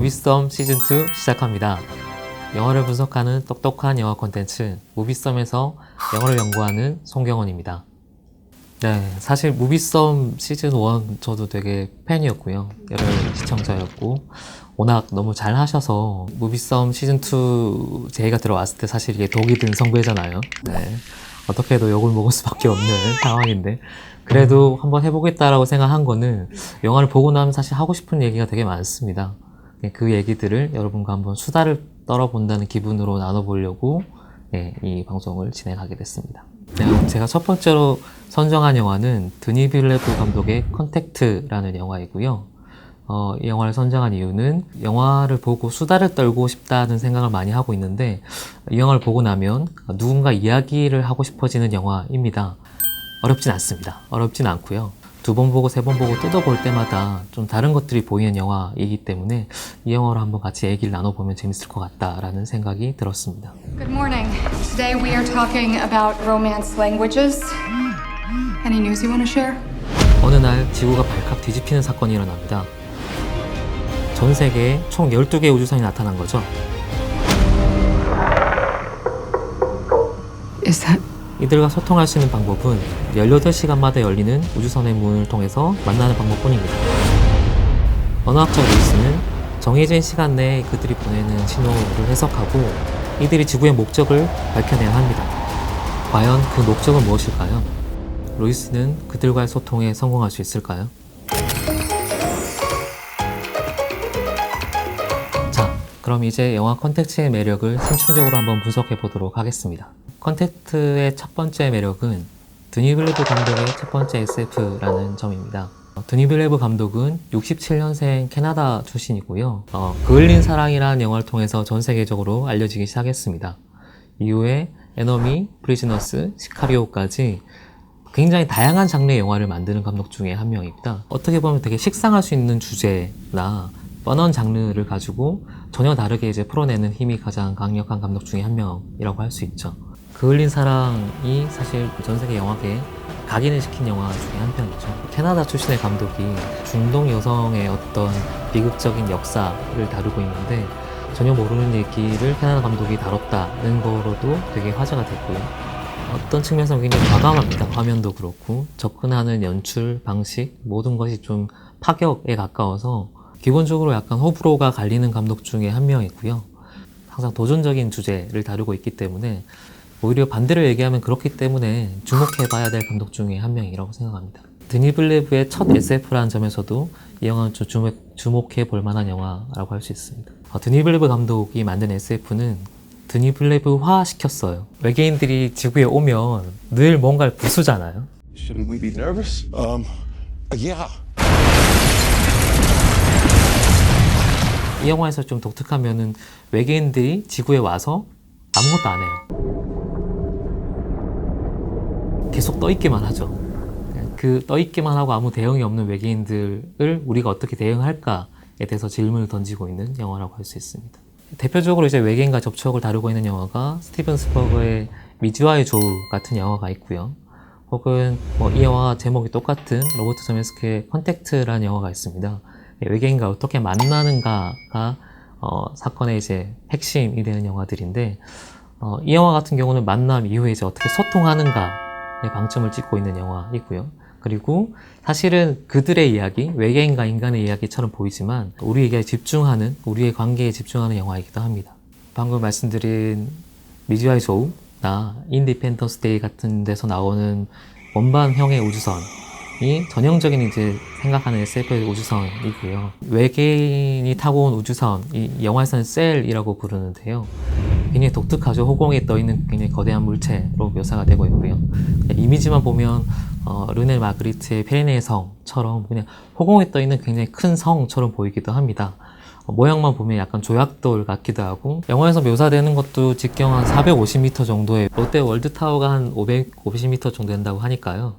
무비썸 시즌2 시작합니다. 영화를 분석하는 똑똑한 영화 콘텐츠 무비썸에서 영화를 연구하는 송경원입니다. 네, 사실 무비썸 시즌1 저도 되게 팬이었고요. 열혈 시청자였고 워낙 너무 잘 하셔서 무비썸 시즌2 제의가 들어왔을 때 사실 이게 독이 든 선구잖아요. 네, 어떻게 해도 욕을 먹을 수밖에 없는 상황인데 그래도 한번 해보겠다라고 생각한 거는 영화를 보고 나면 사실 하고 싶은 얘기가 되게 많습니다. 그 얘기들을 여러분과 한번 수다를 떨어본다는 기분으로 나눠보려고 이 방송을 진행하게 됐습니다. 제가 첫 번째로 선정한 영화는 드니 빌레브 감독의 컨택트라는 영화이고요. 이 영화를 선정한 이유는 영화를 보고 수다를 떨고 싶다는 생각을 많이 하고 있는데 이 영화를 보고 나면 누군가 이야기를 하고 싶어지는 영화입니다. 어렵진 않습니다. 어렵진 않고요. 2번 보고 3번 보고 뜯어볼 때마다 좀 다른 것들이 보이는 영화이기 때문에 이 영화로 한번 같이 얘기를 나눠보면 재밌을 것 같다라는 생각이 들었습니다. Good morning. Today we are talking about romance languages. Any news you want to share? 어느 날 지구가 발칵 뒤집히는 사건이 일어납니다. 전 세계에 총 12개의 우주선이 나타난 거죠. Is that... 이들과 소통할 수 있는 방법은 18시간마다 열리는 우주선의 문을 통해서 만나는 방법뿐입니다. 언어학자 루이스는 정해진 시간 내에 그들이 보내는 신호를 해석하고 이들이 지구의 목적을 밝혀내야 합니다. 과연 그 목적은 무엇일까요? 루이스는 그들과의 소통에 성공할 수 있을까요? 자, 그럼 이제 영화 컨택트의 매력을 심층적으로 한번 분석해 보도록 하겠습니다. 컨택트의 첫 번째 매력은 드니 빌레브 감독의 첫 번째 SF라는 점입니다. 드니 빌레브 감독은 67년생 캐나다 출신이고요. 그을린 사랑이라는 영화를 통해서 전 세계적으로 알려지기 시작했습니다. 이후에 에너미, 프리즈너스, 시카리오까지 굉장히 다양한 장르의 영화를 만드는 감독 중에 한 명입니다. 어떻게 보면 되게 식상할 수 있는 주제나 뻔한 장르를 가지고 전혀 다르게 이제 풀어내는 힘이 가장 강력한 감독 중에 한 명이라고 할 수 있죠. 그을린 사랑이 사실 전 세계 영화계에 각인을 시킨 영화 중에 한 편이죠. 캐나다 출신의 감독이 중동 여성의 어떤 비극적인 역사를 다루고 있는데 전혀 모르는 얘기를 캐나다 감독이 다뤘다는 거로도 되게 화제가 됐고요. 어떤 측면에서 굉장히 과감합니다. 화면도 그렇고 접근하는 연출, 방식 모든 것이 좀 파격에 가까워서 기본적으로 약간 호불호가 갈리는 감독 중에 한 명이고요. 항상 도전적인 주제를 다루고 있기 때문에 오히려 반대로 얘기하면 그렇기 때문에 주목해봐야 될 감독 중에 한 명이라고 생각합니다. 드니 빌레브의 첫 SF라는 점에서도 이 영화는 좀 주목해 볼 만한 영화라고 할 수 있습니다. 드니 빌레브 감독이 만든 SF는 드니 빌레브화 시켰어요. 외계인들이 지구에 오면 늘 뭔가를 부수잖아요. Shouldn't we be nervous? Yeah. 이 영화에서 좀 독특한 면은 외계인들이 지구에 와서 아무것도 안 해요. 계속 떠있기만 하죠. 그 떠있기만 하고 아무 대응이 없는 외계인들을 우리가 어떻게 대응할까에 대해서 질문을 던지고 있는 영화라고 할 수 있습니다. 대표적으로 이제 외계인과 접촉을 다루고 있는 영화가 스티븐 스퍼그의 미즈와의 조우 같은 영화가 있고요. 혹은 이 영화 제목이 똑같은 로버트 제메스키의 컨택트라는 영화가 있습니다. 외계인과 어떻게 만나는가가 사건의 이제 핵심이 되는 영화들인데 이 영화 같은 경우는 만남 이후에 이제 어떻게 소통하는가에 방점을 찍고 있는 영화이고요. 그리고 사실은 그들의 이야기, 외계인과 인간의 이야기처럼 보이지만 우리에게 집중하는, 우리의 관계에 집중하는 영화이기도 합니다. 방금 말씀드린 미즈와의 조우나 인디펜던스 데이 같은 데서 나오는 원반형의 우주선이 전형적인 이제 생각하는 SF의 우주선이고요. 외계인이 타고 온 우주선, 이 영화에서는 셀이라고 부르는데요. 굉장히 독특하죠. 호공에 떠있는 굉장히 거대한 물체로 묘사가 되고 있고요. 이미지만 보면 르네 마그리트의 페리네의 성처럼 그냥 호공에 떠있는 굉장히 큰 성처럼 보이기도 합니다. 모양만 보면 약간 조약돌 같기도 하고 영화에서 묘사되는 것도 직경 한 450m 정도의 롯데 월드타워가 한 550m 정도 된다고 하니까요.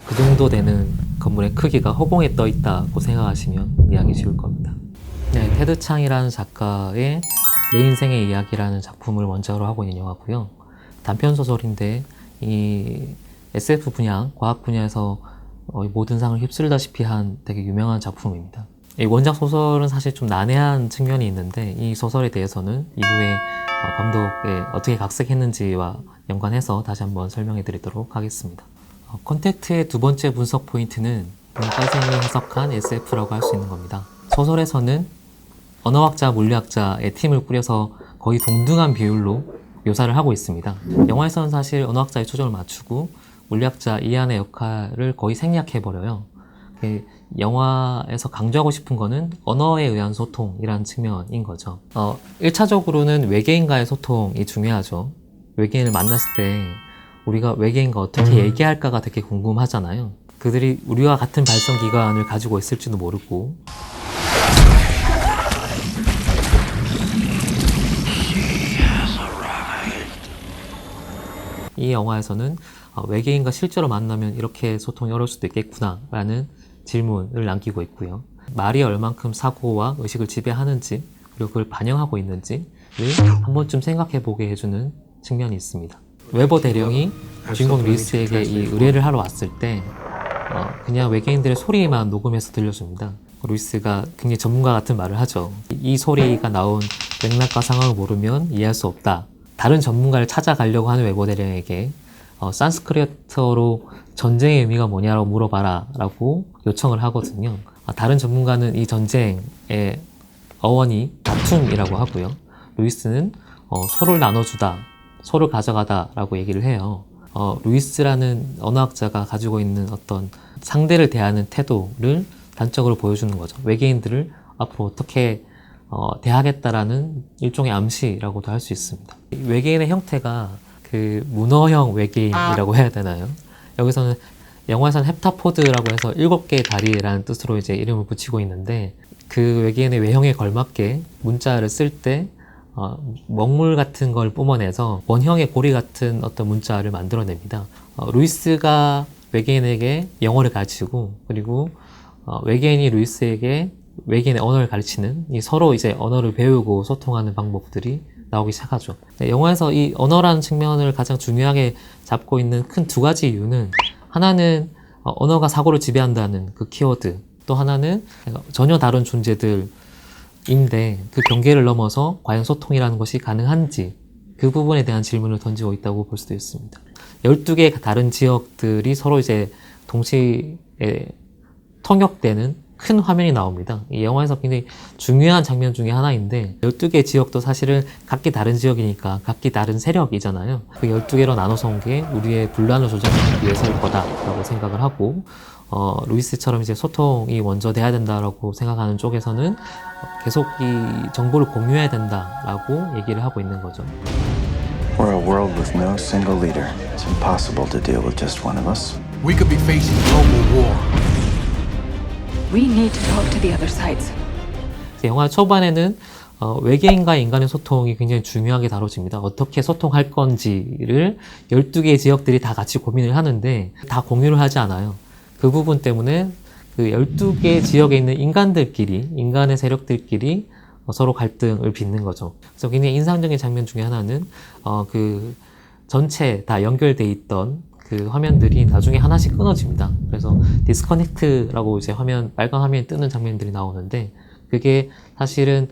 그 정도 되는 건물의 크기가 허공에 떠 있다고 생각하시면 이해하기 쉬울 겁니다. 네, 테드 창이라는 작가의 내 인생의 이야기라는 작품을 원작으로 하고 있는 영화고요. 단편소설인데 이 SF 분야, 과학 분야에서 모든 상을 휩쓸다시피 한 되게 유명한 작품입니다. 이 원작 소설은 사실 좀 난해한 측면이 있는데 이 소설에 대해서는 이후에 감독이 어떻게 각색했는지와 연관해서 다시 한번 설명해 드리도록 하겠습니다. 컨택트의 두 번째 분석 포인트는 문과생이 해석한 SF라고 할 수 있는 겁니다. 소설에서는 언어학자, 물리학자의 팀을 꾸려서 거의 동등한 비율로 묘사를 하고 있습니다. 영화에서는 사실 언어학자의 초점을 맞추고 물리학자 이안의 역할을 거의 생략해버려요. 영화에서 강조하고 싶은 거는 언어에 의한 소통이라는 측면인 거죠. 1차적으로는 외계인과의 소통이 중요하죠. 외계인을 만났을 때 우리가 외계인과 어떻게 얘기할까가 되게 궁금하잖아요. 그들이 우리와 같은 발성 기관을 가지고 있을지도 모르고 이 영화에서는 외계인과 실제로 만나면 이렇게 소통이 어려울 수도 있겠구나 라는 질문을 남기고 있고요. 말이 얼만큼 사고와 의식을 지배하는지 그리고 그걸 반영하고 있는지를 한 번쯤 생각해 보게 해주는 측면이 있습니다. 웨버 대령이 주인공 루이스에게 이 의뢰를 하러 왔을 때 그냥 외계인들의 소리만 녹음해서 들려줍니다. 루이스가 굉장히 전문가 같은 말을 하죠. 이 소리가 나온 맥락과 상황을 모르면 이해할 수 없다. 다른 전문가를 찾아가려고 하는 웨버 대령에게 산스크리트어로 전쟁의 의미가 뭐냐라고 물어봐라 라고 요청을 하거든요. 다른 전문가는 이 전쟁의 어원이 다툼이라고 하고요. 루이스는 서로를 나눠주다, 서로를 가져가다 라고 얘기를 해요. 루이스라는 언어학자가 가지고 있는 어떤 상대를 대하는 태도를 단적으로 보여주는 거죠. 외계인들을 앞으로 어떻게 대하겠다라는 일종의 암시라고도 할 수 있습니다. 외계인의 형태가 그 문어형 외계인이라고 해야 되나요? 여기서는 영화에서는 헵타포드라고 해서 7개의 다리라는 뜻으로 이제 이름을 붙이고 있는데 그 외계인의 외형에 걸맞게 문자를 쓸 때 먹물 같은 걸 뿜어내서 원형의 고리 같은 어떤 문자를 만들어냅니다. 루이스가 외계인에게 영어를 가르치고 그리고 외계인이 루이스에게 외계인의 언어를 가르치는 이 서로 이제 언어를 배우고 소통하는 방법들이 나오기 시작하죠. 영화에서 이 언어라는 측면을 가장 중요하게 잡고 있는 큰 두 가지 이유는 하나는 언어가 사고를 지배한다는 그 키워드, 또 하나는 전혀 다른 존재들인데 그 경계를 넘어서 과연 소통이라는 것이 가능한지 그 부분에 대한 질문을 던지고 있다고 볼 수도 있습니다. 12개의 다른 지역들이 서로 이제 동시에 통역되는 큰 화면이 나옵니다. 이 영화에서 굉장히 중요한 장면 중에 하나인데 12개의 지역도 사실은 각기 다른 지역이니까 각기 다른 세력이잖아요. 그 12개로 나눠서 온 게 우리의 분란을 조장하기 위해서일 거다라고 생각을 하고 루이스처럼 이제 소통이 먼저 돼야 된다라고 생각하는 쪽에서는 계속 이 정보를 공유해야 된다라고 얘기를 하고 있는 거죠. We're a world with no single leader. It's impossible to deal with just one of us. We could be facing global war. We need to talk to the other sides. 영화 초반에는 외계인과 인간의 소통이 굉장히 중요하게 다뤄집니다. 어떻게 소통할 건지를 12개의 지역들이 다 같이 고민을 하는데 다 공유를 하지 않아요. 그 부분 때문에 그 12개 지역에 있는 인간들끼리, 인간의 세력들끼리 서로 갈등을 빚는 거죠. 그래서 굉장히 인상적인 장면 중에 하나는 그 전체 다 연결돼 있던 그 화면들이 나중에 하나씩 끊어집니다. 그래서 디스커넥트라고 이제 빨간 화면이 뜨는 장면들이 나오는데 그게 사실은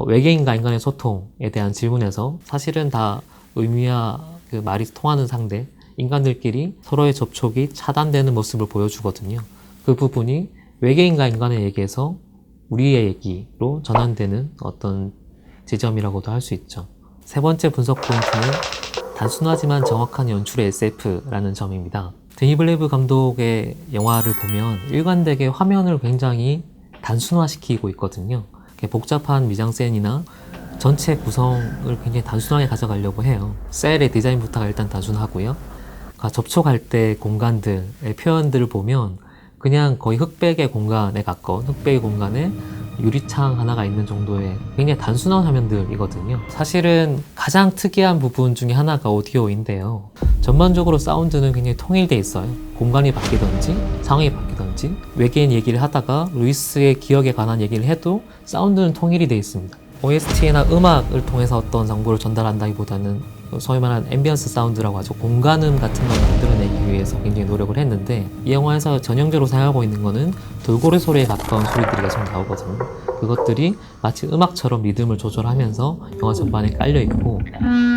외계인과 인간의 소통에 대한 질문에서 사실은 다 의미와 그 말이 통하는 상대, 인간들끼리 서로의 접촉이 차단되는 모습을 보여주거든요. 그 부분이 외계인과 인간의 얘기에서 우리의 얘기로 전환되는 어떤 지점이라고도 할 수 있죠. 세 번째 분석 포인트는 단순하지만 정확한 연출의 SF라는 점입니다. 데니 블레이브 감독의 영화를 보면 일관되게 화면을 굉장히 단순화시키고 있거든요. 복잡한 미장센이나 전체 구성을 굉장히 단순하게 가져가려고 해요. 셀의 디자인부터가 일단 단순하고요. 접촉할 때 공간들의 표현들을 보면 그냥 거의 흑백의 공간에 가까운 흑백의 공간에 유리창 하나가 있는 정도의 굉장히 단순한 화면들이거든요. 사실은 가장 특이한 부분 중에 하나가 오디오인데요. 전반적으로 사운드는 굉장히 통일돼 있어요. 공간이 바뀌든지 상황이 바뀌든지 외계인 얘기를 하다가 루이스의 기억에 관한 얘기를 해도 사운드는 통일이 돼 있습니다. OST나 음악을 통해서 어떤 정보를 전달한다기보다는 소위 말하는 앰비언스 사운드라고 하죠. 공간음 같은 걸 만들어내기 위해서 굉장히 노력을 했는데, 이 영화에서 전형적으로 사용하고 있는 거는 돌고래 소리에 가까운 소리들이 계속 나오거든요. 그것들이 마치 음악처럼 리듬을 조절하면서 영화 전반에 깔려 있고,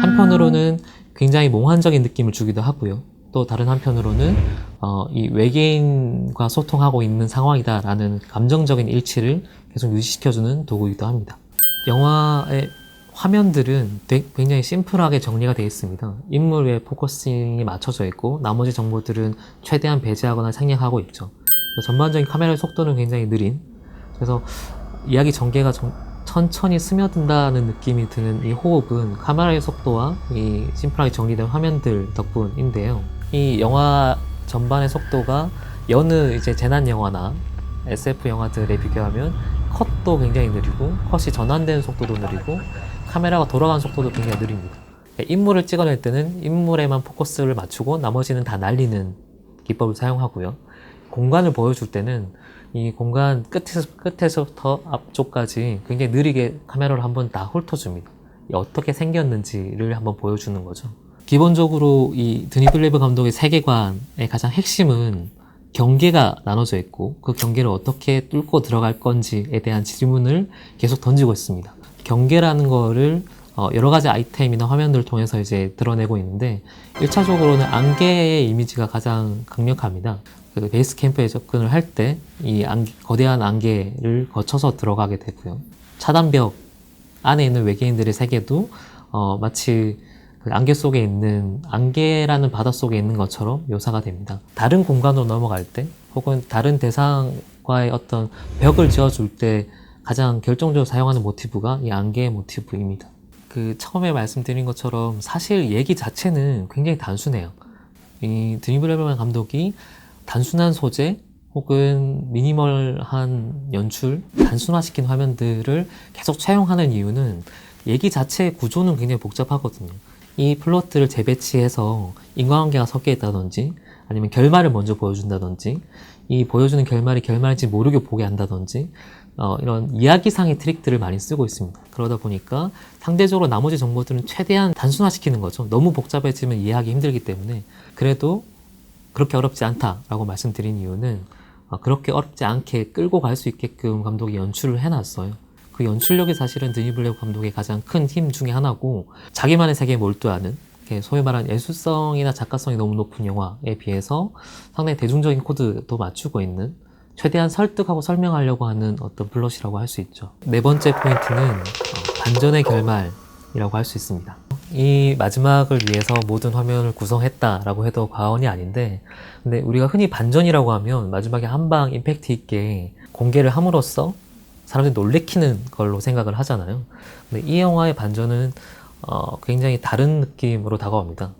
한편으로는 굉장히 몽환적인 느낌을 주기도 하고요. 또 다른 한편으로는 이 외계인과 소통하고 있는 상황이다라는 감정적인 일치를 계속 유지시켜주는 도구이기도 합니다. 영화의 화면들은 굉장히 심플하게 정리가 되어 있습니다. 인물에 포커싱이 맞춰져 있고 나머지 정보들은 최대한 배제하거나 생략하고 있죠. 전반적인 카메라의 속도는 굉장히 느린, 그래서 이야기 전개가 천천히 스며든다는 느낌이 드는 이 호흡은 카메라의 속도와 이 심플하게 정리된 화면들 덕분인데요. 이 영화 전반의 속도가 여느 이제 재난 영화나 SF 영화들에 비교하면 컷도 굉장히 느리고, 컷이 전환되는 속도도 느리고, 카메라가 돌아가는 속도도 굉장히 느립니다. 인물을 찍어낼 때는 인물에만 포커스를 맞추고 나머지는 다 날리는 기법을 사용하고요. 공간을 보여줄 때는 이 공간 끝에서부터 앞쪽까지 굉장히 느리게 카메라를 한번 다 훑어줍니다. 어떻게 생겼는지를 한번 보여주는 거죠. 기본적으로 이 드니 빌레이브 감독의 세계관의 가장 핵심은 경계가 나눠져 있고, 그 경계를 어떻게 뚫고 들어갈 건지에 대한 질문을 계속 던지고 있습니다. 경계라는 거를 여러 가지 아이템이나 화면들을 통해서 이제 드러내고 있는데, 1차적으로는 안개의 이미지가 가장 강력합니다. 그 베이스 캠프에 접근을 할 때 이 거대한 안개를 거쳐서 들어가게 되고요. 차단벽 안에 있는 외계인들의 세계도 마치 그 안개 속에 있는, 안개라는 바다 속에 있는 것처럼 묘사가 됩니다. 다른 공간으로 넘어갈 때 혹은 다른 대상과의 어떤 벽을 지어줄 때 가장 결정적으로 사용하는 모티브가 이 안개의 모티브입니다. 그 처음에 말씀드린 것처럼 사실 얘기 자체는 굉장히 단순해요. 이 드니 빌레이브 감독이 단순한 소재 혹은 미니멀한 연출, 단순화시킨 화면들을 계속 차용하는 이유는 얘기 자체의 구조는 굉장히 복잡하거든요. 이 플롯들을 재배치해서 인과관계가 섞여 있다든지, 아니면 결말을 먼저 보여준다든지, 이 보여주는 결말이 결말인지 모르게 보게 한다든지, 이런 이야기상의 트릭들을 많이 쓰고 있습니다. 그러다 보니까 상대적으로 나머지 정보들은 최대한 단순화시키는 거죠. 너무 복잡해지면 이해하기 힘들기 때문에. 그래도 그렇게 어렵지 않다라고 말씀드린 이유는 그렇게 어렵지 않게 끌고 갈 수 있게끔 감독이 연출을 해놨어요. 그 연출력이 사실은 드니 빌레이브 감독의 가장 큰 힘 중에 하나고, 자기만의 세계에 몰두하는, 소위 말하는 예술성이나 작가성이 너무 높은 영화에 비해서 상당히 대중적인 코드도 맞추고 있는, 최대한 설득하고 설명하려고 하는 어떤 플롯이라고 할 수 있죠. 네 번째 포인트는 반전의 결말이라고 할 수 있습니다. 이 마지막을 위해서 모든 화면을 구성했다라고 해도 과언이 아닌데, 근데 우리가 흔히 반전이라고 하면 마지막에 한 방 임팩트 있게 공개를 함으로써 사람들이 놀래키는 걸로 생각을 하잖아요. 근데 이 영화의 반전은 굉장히 다른 느낌으로 다가옵니다.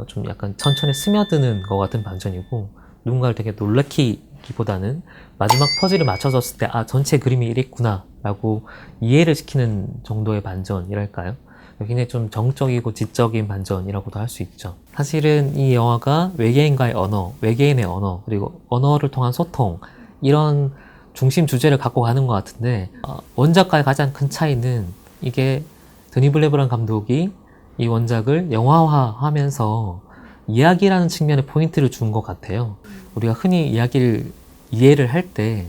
좀 약간 천천히 스며드는 것 같은 반전이고, 누군가를 되게 놀래키기보다는 마지막 퍼즐이 맞춰졌을 때 전체 그림이 이랬구나 라고 이해를 시키는 정도의 반전이랄까요? 굉장히 좀 정적이고 지적인 반전이라고도 할 수 있죠. 사실은 이 영화가 외계인과의 언어, 외계인의 언어, 그리고 언어를 통한 소통, 이런 중심 주제를 갖고 가는 것 같은데, 원작과의 가장 큰 차이는 이게 드니 빌레이브 감독이 이 원작을 영화화하면서 이야기라는 측면에 포인트를 준 것 같아요. 우리가 흔히 이해를 할 때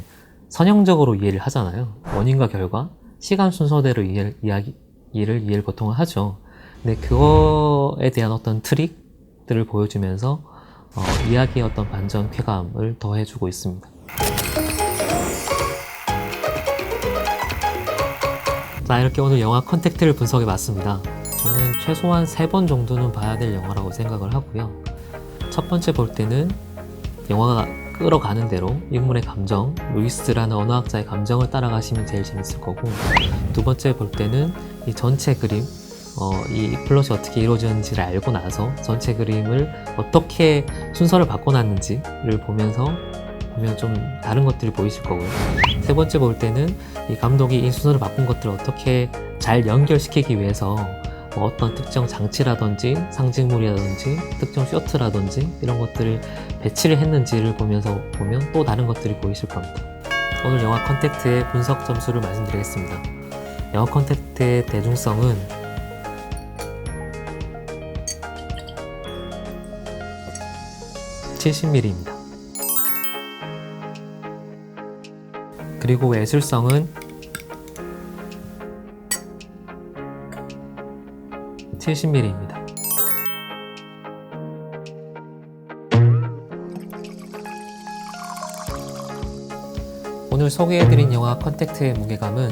선형적으로 이해를 하잖아요. 원인과 결과, 시간 순서대로 이해를 보통 하죠. 근데 그거에 대한 어떤 트릭들을 보여주면서 이야기의 어떤 반전, 쾌감을 더해주고 있습니다. 자, 이렇게 오늘 영화 컨택트를 분석해 봤습니다. 저는 최소한 3번 정도는 봐야 될 영화라고 생각을 하고요. 첫 번째 볼 때는 영화가 끌어가는 대로 인물의 감정, 루이스라는 언어학자의 감정을 따라가시면 제일 재밌을 거고, 두 번째 볼 때는 이 전체 그림, 이 플롯이 어떻게 이루어졌는지를 알고 나서 전체 그림을 어떻게 순서를 바꿔놨는지를 보면 좀 다른 것들이 보이실 거고요. 세 번째 볼 때는 이 감독이 이 순서를 바꾼 것들을 어떻게 잘 연결시키기 위해서 어떤 특정 장치라든지 상징물이라든지 특정 쇼트라든지 이런 것들을 배치를 했는지를 보면 또 다른 것들이 보이실 겁니다. 오늘 영화 컨택트의 분석 점수를 말씀드리겠습니다. 영화 컨택트의 대중성은 170mm입니다. 그리고 예술성은 70mm입니다. 오늘 소개해드린 영화 컨택트의 무게감은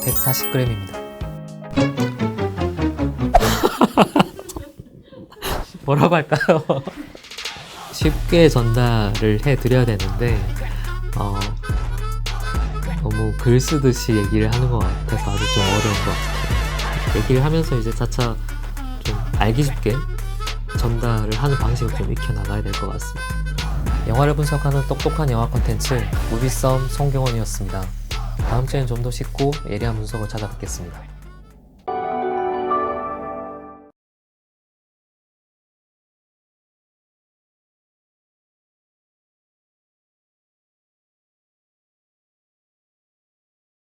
140g입니다. 뭐라고 할까요? 쉽게 전달을 해드려야 되는데 너무 글 쓰듯이 얘기를 하는 것 같아서 아주 좀 어려운 것 같아요. 얘기를 하면서 이제 차차 좀 알기 쉽게 전달을 하는 방식을 좀 익혀나가야 될 것 같습니다. 영화를 분석하는 똑똑한 영화 콘텐츠 무비썸 송경원이었습니다. 다음 주엔 좀 더 쉽고 예리한 분석을 찾아뵙겠습니다.